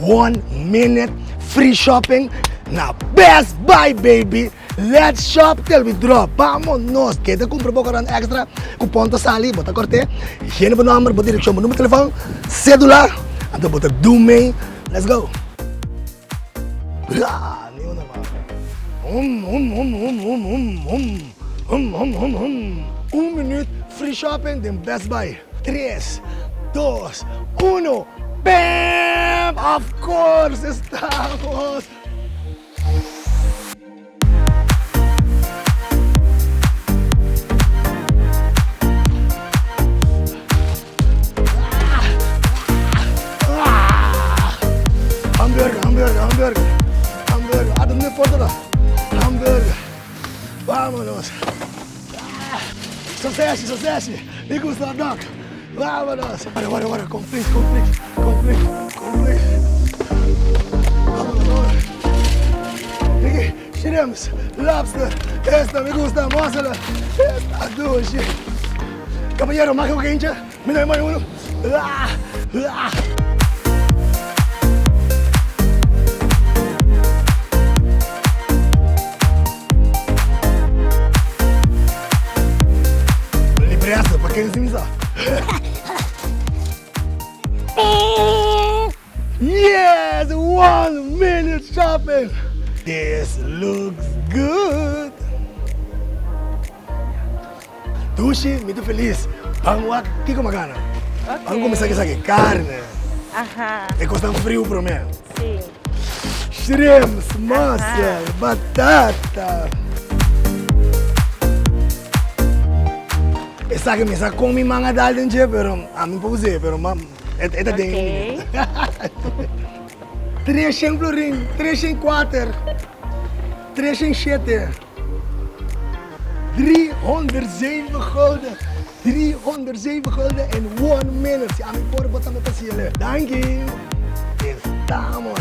1 minute free shopping na Best Buy, baby. Let's shop till we drop. Vámonos. Kita compra po karon extra. Cupon to sali, bota korte. Higiene po number, bota direksyon, numero telefone, cédula, ato bota dume. Let's go. Niyo na ba? Minute free shopping din Best Buy. 3, 2, 1. Bam! Of course, estamos. Hamburger. Ada minha foto lá. Hamburger. Vámonos. Sucesso. Me gusta, Doc. Vámonos. Agora. Complete. Vámonos. Aqui, shrimps, lobster. Esta me gusta, mozzarella. Esta dulce. Caballero, más que hincha. Mira, uno. Pressa, pra quem se Yes, 1 minute shopping. This looks good. Tushi, muito feliz. Vamos aqui com magana. Ok. Vamos começar aqui, carne. Ajá, É costa frio para mim. sí. Shrimps, massa, batata. Esa que me sacó mi manga dal dentro, pero a mí puse, pero mam, esta Ok. 3 florin, 304, 307, 307 gulden, 307 gulden in 1 minute. A mí por botar me pasiele. Dank je. Estamos